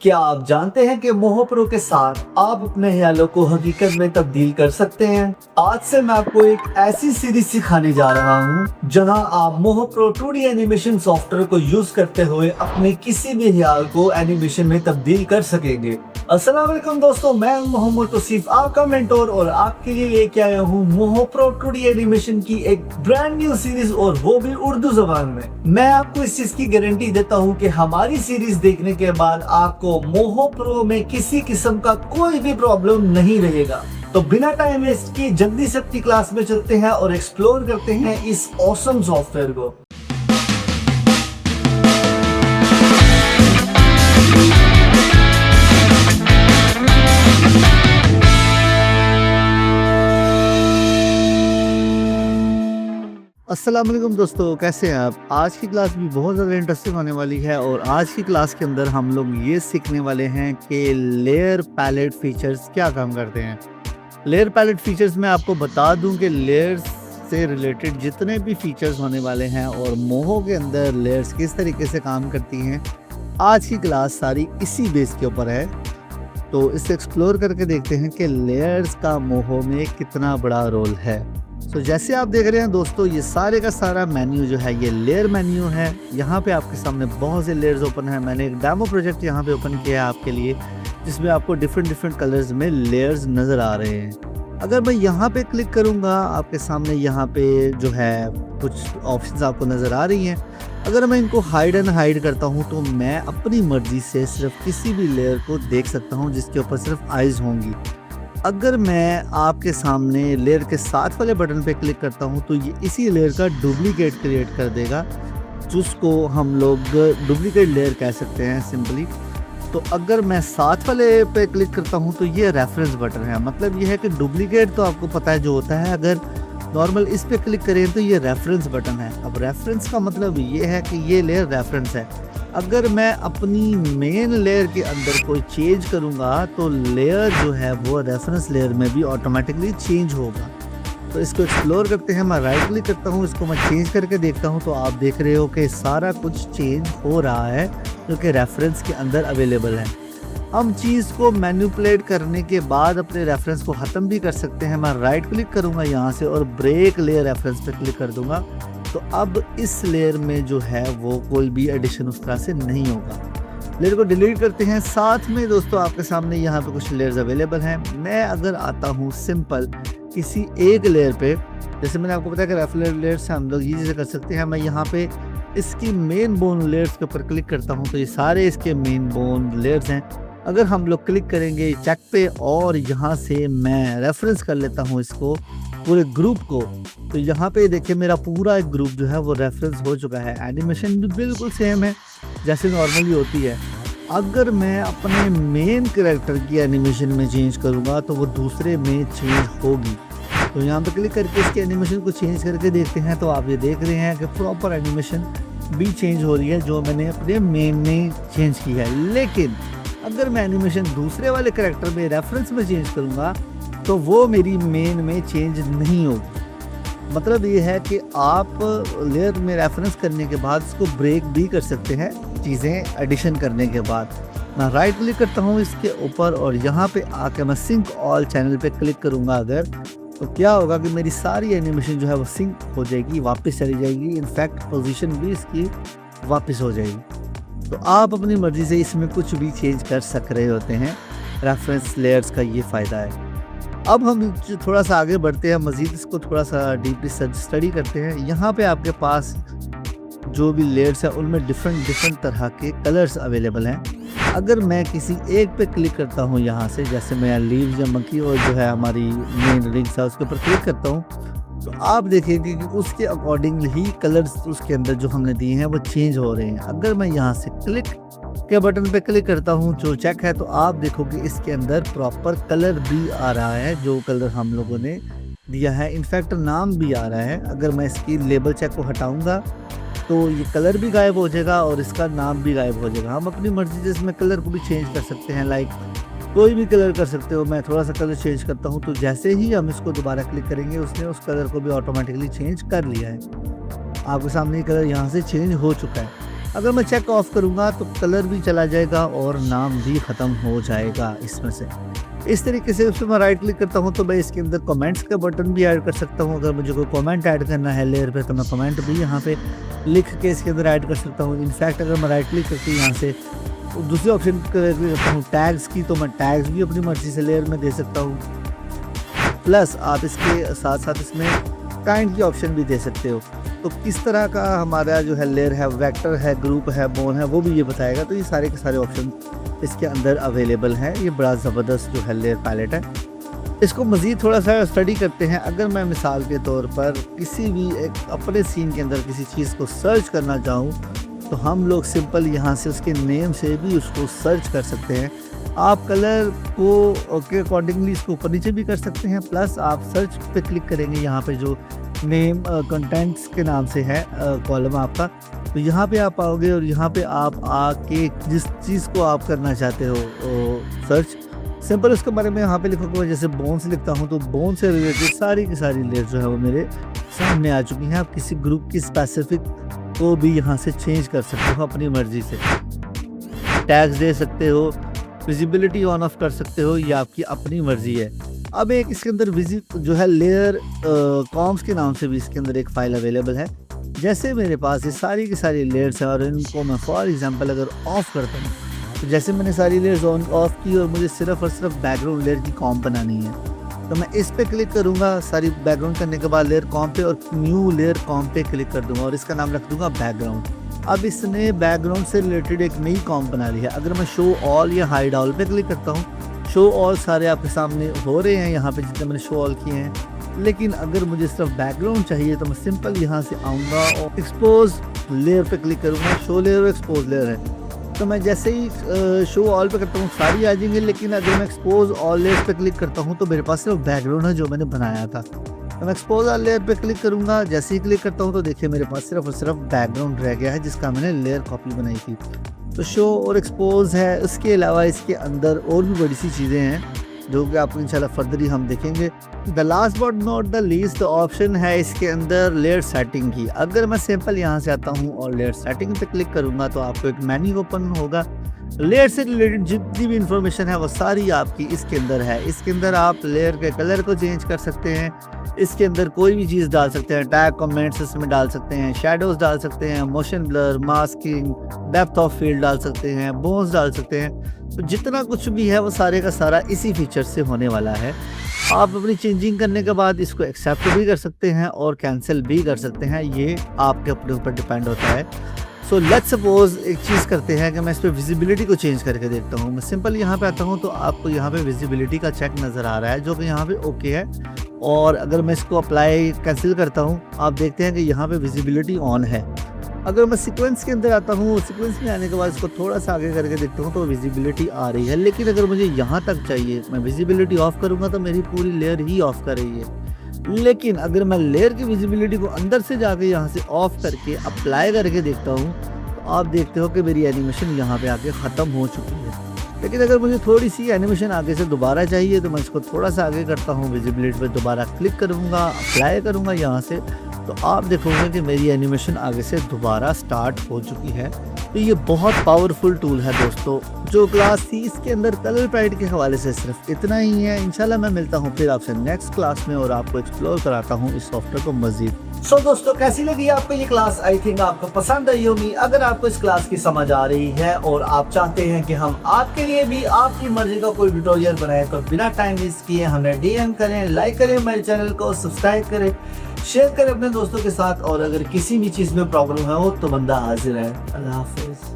क्या आप जानते हैं कि मोहो प्रो के साथ आप अपने ख्यालों को हकीकत में तब्दील कर सकते हैं। आज से मैं आपको एक ऐसी सीरीज सिखाने जा रहा हूं जहां आप मोहो प्रो 2D एनिमेशन सॉफ्टवेयर को यूज करते हुए अपने किसी भी ख्याल को एनिमेशन में तब्दील कर सकेंगे। अस्सलाम वालेकुम दोस्तों, मैं मोहम्मद तौसीफ आपका मेंटोर और आपके लिए लेके आया हूँ मोहो प्रो 2D एनिमेशन की एक ब्रांड न्यू सीरीज और वो भी उर्दू जबान में। मैं आपको इस चीज की गारंटी देता हूँ कि हमारी सीरीज देखने के बाद आपको मोहो प्रो में किसी किस्म का कोई भी प्रॉब्लम नहीं रहेगा। तो बिना टाइम वेस्ट किए जल्दी से अपनी क्लास में चलते हैं और एक्सप्लोर करते हैं इस ऑसम सॉफ्टवेयर को। अस्सलाम वालेकुम दोस्तों, कैसे हैं आप। आज की क्लास भी बहुत ज़्यादा इंटरेस्टिंग होने वाली है और आज की क्लास के अंदर हम लोग ये सीखने वाले हैं कि लेयर पैलेट फीचर्स क्या काम करते हैं। लेयर पैलेट फीचर्स में आपको बता दूं कि लेयर्स से रिलेटेड जितने भी फीचर्स होने वाले हैं और मोहो के अंदर लेयर्स किस तरीके से काम करती हैं, आज की क्लास सारी इसी बेस के ऊपर है। तो इसे एक्सप्लोर करके देखते हैं कि लेयर्स का मोहो में कितना बड़ा रोल है। तो जैसे आप देख रहे हैं दोस्तों, ये सारे का सारा मेन्यू जो है ये लेयर मेन्यू है। यहाँ पे आपके सामने बहुत से लेयर्स ओपन है। मैंने एक डेमो प्रोजेक्ट यहाँ पे ओपन किया है आपके लिए, जिसमें आपको डिफरेंट कलर्स में लेयर्स नज़र आ रहे हैं। अगर मैं यहाँ पे क्लिक करूँगा, आपके सामने यहाँ पे जो है कुछ ऑप्शंस आपको नज़र आ रही हैं। अगर मैं इनको हाइड एंड हाइड करता हूँ तो मैं अपनी मर्जी से सिर्फ किसी भी लेयर को देख सकता हूँ जिसके ऊपर सिर्फ आइज़ होंगी। अगर मैं आपके सामने लेयर के साथ वाले बटन पे क्लिक करता हूं तो ये इसी लेयर का डुप्लीकेट क्रिएट कर देगा, जिसको हम लोग डुप्लीकेट लेयर कह सकते हैं सिंपली। तो अगर मैं साथ वाले पे क्लिक करता हूं तो ये रेफरेंस बटन है। मतलब ये है कि डुप्लीकेट तो आपको पता है जो होता है, अगर नॉर्मल इस पे क्लिक करें तो ये रेफरेंस बटन है। अब रेफरेंस का मतलब ये है कि ये लेयर रेफरेंस है। अगर मैं अपनी मेन लेयर के अंदर कोई चेंज करूंगा तो लेयर जो है वो रेफरेंस लेयर में भी ऑटोमेटिकली चेंज होगा। तो इसको एक्सप्लोर करते हैं। मैं राइट क्लिक करता हूं, इसको मैं चेंज करके देखता हूं तो आप देख रहे हो कि सारा कुछ चेंज हो रहा है जो कि रेफरेंस के अंदर अवेलेबल है। हम चीज़ को मैनिपुलेट करने के बाद अपने रेफरेंस को ख़त्म भी कर सकते हैं। मैं राइट क्लिक करूँगा यहाँ से और ब्रेक लेयर रेफरेंस पे क्लिक कर दूँगा तो अब इस लेयर में जो है वो कोई भी एडिशन उस तरह से नहीं होगा। लेयर को डिलीट करते हैं। साथ में दोस्तों आपके सामने यहाँ पे कुछ लेयर्स अवेलेबल हैं। मैं अगर आता हूँ सिंपल किसी एक लेयर पे, जैसे मैंने आपको बताया कि रेफरेंस लेयर से हम लोग ये चीज़ें कर सकते हैं। मैं यहाँ पे इसकी मेन बोन लेयर्स के ऊपर क्लिक करता हूँ तो ये सारे इसके मेन बोन लेयर्स हैं। अगर हम लोग क्लिक करेंगे चेक पे और यहाँ से मैं रेफरेंस कर लेता हूँ इसको पूरे ग्रुप को, तो यहाँ पे देखिए मेरा पूरा एक ग्रुप जो है वो रेफरेंस हो चुका है। एनिमेशन भी बिल्कुल सेम है जैसे नॉर्मली होती है। अगर मैं अपने मेन कैरेक्टर की एनिमेशन में चेंज करूँगा तो वो दूसरे में चेंज होगी। तो यहाँ पे क्लिक करके इसके एनिमेशन को चेंज करके देखते हैं तो आप ये देख रहे हैं कि प्रॉपर एनिमेशन भी चेंज हो रही है जो मैंने अपने मेन में चेंज की है। लेकिन अगर मैं एनिमेशन दूसरे वाले कैरेक्टर में रेफरेंस में चेंज करूँगा तो वो मेरी मेन में चेंज नहीं होगी। मतलब ये है कि आप लेयर में रेफरेंस करने के बाद इसको ब्रेक भी कर सकते हैं चीज़ें एडिशन करने के बाद। मैं राइट क्लिक करता हूँ इसके ऊपर और यहाँ पे आके मैं सिंक ऑल चैनल पे क्लिक करूँगा अगर, तो क्या होगा कि मेरी सारी एनिमेशन जो है वो सिंक हो जाएगी, वापस चली जाएगी। इनफैक्ट पोजीशन भी इसकी वापस हो जाएगी। तो आप अपनी मर्ज़ी से इसमें कुछ भी चेंज कर सक रहे होते हैं। रेफरेंस लेयर्स का ये फ़ायदा है। अब हम थोड़ा सा आगे बढ़ते हैं, मज़ीद इसको थोड़ा सा डीपली स्टडी करते हैं। यहाँ पे आपके पास जो भी लेयर्स हैं उनमें डिफरेंट तरह के कलर्स अवेलेबल हैं। अगर मैं किसी एक पे क्लिक करता हूँ यहाँ से, जैसे मैं लीव्स या मंकी और जो है हमारी मेन रिंग्स है उसके ऊपर क्लिक करता हूँ तो आप देखेंगे कि उसके अकॉर्डिंग ही कलर्स उसके अंदर जो हमने दिए हैं वो चेंज हो रहे हैं। अगर मैं यहाँ से क्लिक के बटन पे क्लिक करता हूँ जो चेक है तो आप देखोगे इसके अंदर प्रॉपर कलर भी आ रहा है जो कलर हम लोगों ने दिया है। इनफैक्ट नाम भी आ रहा है। अगर मैं इसकी लेबल चेक को हटाऊंगा तो ये कलर भी गायब हो जाएगा और इसका नाम भी गायब हो जाएगा। हम अपनी मर्जी से इसमें कलर को भी चेंज कर सकते हैं, लाइक कोई भी कलर कर सकते हो। मैं थोड़ा सा कलर चेंज करता हूँ तो जैसे ही हम इसको दोबारा क्लिक करेंगे उसने उस कलर को भी ऑटोमेटिकली चेंज कर लिया है। आपके सामने कलर यहाँ से चेंज हो चुका है। अगर मैं चेक ऑफ करूँगा तो कलर भी चला जाएगा और नाम भी ख़त्म हो जाएगा इसमें से। इस तरीके से उसमें मैं राइट क्लिक करता हूँ तो मैं इसके अंदर कमेंट्स का बटन भी ऐड कर सकता हूँ। अगर मुझे कोई कमेंट ऐड करना है लेयर पे तो मैं कमेंट भी यहाँ पे लिख के इसके अंदर ऐड कर सकता हूँ। इनफैक्ट अगर मैं राइट क्लिक करके यहाँ से दूसरे ऑप्शन क्लिक करता हूँ टैग्स की, तो मैं टैग्स भी अपनी मर्जी से लेयर में दे सकता हूँ। प्लस आप इसके साथ साथ इसमें काइंड की ऑप्शन भी दे सकते हो। तो किस तरह का हमारा जो है लेयर है, वेक्टर है, ग्रुप है, बोन है, वो भी ये बताएगा। तो ये सारे के सारे ऑप्शन इसके अंदर अवेलेबल है। ये बड़ा ज़बरदस्त जो है लेयर पैलेट है। इसको मज़ीद थोड़ा सा स्टडी करते हैं। अगर मैं मिसाल के तौर पर किसी भी एक अपने सीन के अंदर किसी चीज़ को सर्च करना चाहूँ तो हम लोग सिंपल यहाँ से उसके नेम से भी उसको सर्च कर सकते हैं। आप कलर को के अकॉर्डिंगली इसको ऊपर नीचे भी कर सकते हैं। प्लस आप सर्च पे क्लिक करेंगे, यहाँ पे जो नेम कंटेंट्स के नाम से है कॉलम आपका, तो यहाँ पे आप आओगे और यहाँ पे आप आके जिस चीज़ को आप करना चाहते हो सर्च, सिंपल उसके बारे में यहाँ पे लिखोगे। जैसे बोन से लिखता हूँ तो बोन से रिलेटेड सारी की सारी लेयर जो है वो मेरे सामने आ चुकी हैं। आप किसी ग्रुप की स्पेसिफिक को भी यहाँ से चेंज कर सकते हो अपनी मर्जी से, टैग्स दे सकते हो, विजिबिलिटी ऑन ऑफ कर सकते हो, ये आपकी अपनी मर्जी है। अब एक इसके अंदर विजिट जो है लेयर कॉम्स के नाम से भी इसके अंदर एक फाइल अवेलेबल है। जैसे मेरे पास ये सारी की सारी लेयर्स हैं और इनको मैं फॉर एग्जांपल अगर ऑफ करता हूँ तो जैसे मैंने सारी लेयर्स ऑन ऑफ की और मुझे सिर्फ और सिर्फ बैकग्राउंड लेयर की कॉम बनानी है, तो मैं इस पे क्लिक करूँगा सारी बैकग्राउंड करने के बाद लेयर कॉम पे और न्यू लेयर कॉम पे क्लिक कर दूँगा और इसका नाम रख दूँगा बैकग्राउंड। अब इसने बैकग्राउंड से रिलेटेड एक नई कॉम बना ली है। अगर मैं शो ऑल या हाइड ऑल पे क्लिक करता हूँ, शो ऑल सारे आपके सामने हो रहे हैं यहाँ पे जितने मैंने शो ऑल किए हैं। लेकिन अगर मुझे सिर्फ बैकग्राउंड चाहिए तो मैं सिंपल यहाँ से आऊँगा और एक्सपोज लेयर पे क्लिक करूँगा। शो लेयर और एक्सपोज लेयर है, तो मैं जैसे ही शो ऑल पे करता हूँ सारी आ जाएंगे। लेकिन अगर मैं एक्सपोज ऑल लेयर पे क्लिक करता हूँ तो मेरे पास सिर्फ बैकग्राउंड है जो मैंने बनाया था। तो मैं एक्सपोज ऑल लेयर पे क्लिक करूँगा, जैसे ही क्लिक करता हूँ तो देखिए मेरे पास सिर्फ और सिर्फ बैकग्राउंड रह गया है जिसका मैंने लेयर कॉपी बनाई थी। तो शो और एक्सपोज है। उसके अलावा इसके अंदर और भी बड़ी सी चीज़ें हैं जो कि आपको इंशाल्लाह फर्दर ही हम देखेंगे। The last but not the least option है इसके अंदर लेयर सेटिंग की। अगर मैं सिंपल यहाँ से आता हूँ और लेयर सेटिंग पे क्लिक करूँगा तो आपको एक मेन्यू ओपन होगा। लेयर से रिलेटेड जितनी भी इंफॉर्मेशन है वो सारी आपकी इसके अंदर है। इसके अंदर आप लेयर के कलर को चेंज कर सकते हैं, इसके अंदर कोई भी चीज़ डाल सकते हैं, टैग कमेंट्स इसमें डाल सकते हैं, शेडोज डाल सकते हैं, motion blur, masking, depth of field डाल सकते हैं, बोन्स डाल सकते हैं। तो जितना कुछ भी है वो सारे का सारा इसी फीचर से होने वाला है। आप अपनी चेंजिंग करने के बाद इसको एक्सेप्ट भी कर सकते हैं और कैंसिल भी कर सकते हैं, ये आपके अपने ऊपर डिपेंड होता है। सो लेट्स सपोज एक चीज़ करते हैं कि मैं इस पर विजिबिलिटी को चेंज करके देखता हूँ। मैं सिंपल यहाँ पे आता हूँ तो आपको यहाँ पे विजिबिलिटी का चेक नज़र आ रहा है जो कि यहाँ पे ओके है। और अगर मैं इसको अप्लाई कैंसिल करता हूँ आप देखते हैं कि यहाँ पे विजिबिलिटी ऑन है। अगर मैं सीक्वेंस के अंदर आता हूँ, सीक्वेंस में आने के बाद इसको थोड़ा सा आगे करके देखता हूँ तो विजिबिलिटी आ रही है। लेकिन अगर मुझे यहाँ तक चाहिए, मैं विजिबिलिटी ऑफ करूँगा तो मेरी पूरी लेयर ही ऑफ कर रही है। लेकिन अगर मैं लेयर की विजिबिलिटी को अंदर से जाके यहाँ से ऑफ करके अप्लाई करके देखता हूँ तो आप देखते हो कि मेरी एनिमेशन यहाँ पे आके ख़त्म हो चुकी है। लेकिन अगर मुझे थोड़ी सी एनिमेशन आगे से दोबारा चाहिए तो मैं इसको थोड़ा सा आगे करता हूँ, विजिबिलिटी पे दोबारा क्लिक करूँगा, अप्लाई करूँगा यहाँ से, तो आप देखोगे कि मेरी एनिमेशन आगे से दोबारा स्टार्ट हो चुकी है। तो ये बहुत पावरफुल टूल है दोस्तों। जो क्लास थी इसके अंदर कलर पैलेट के हवाले से सिर्फ इतना ही है। इंशाल्लाह मैं मिलता हूँ फिर आपसे नेक्स्ट क्लास में और आपको एक्सप्लोर कराता हूँ इस सॉफ्टवेयर को मजीद। सो दोस्तों कैसी लगी आपको ये क्लास? आई थिंक आपको पसंद आई होगी। अगर आपको इस क्लास की समझ आ रही है और आप चाहते हैं कि हम आपके लिए भी आपकी मर्जी का कोई ट्यूटोरियल बनाए तो बिना टाइम वेस्ट किए हमें DM करें, लाइक करें मेरे चैनल को, सब्सक्राइब करें, शेयर करें अपने दोस्तों के साथ। और अगर किसी भी चीज़ में प्रॉब्लम है हो तो बंदा हाजिर है। अल्लाह हाफिज़।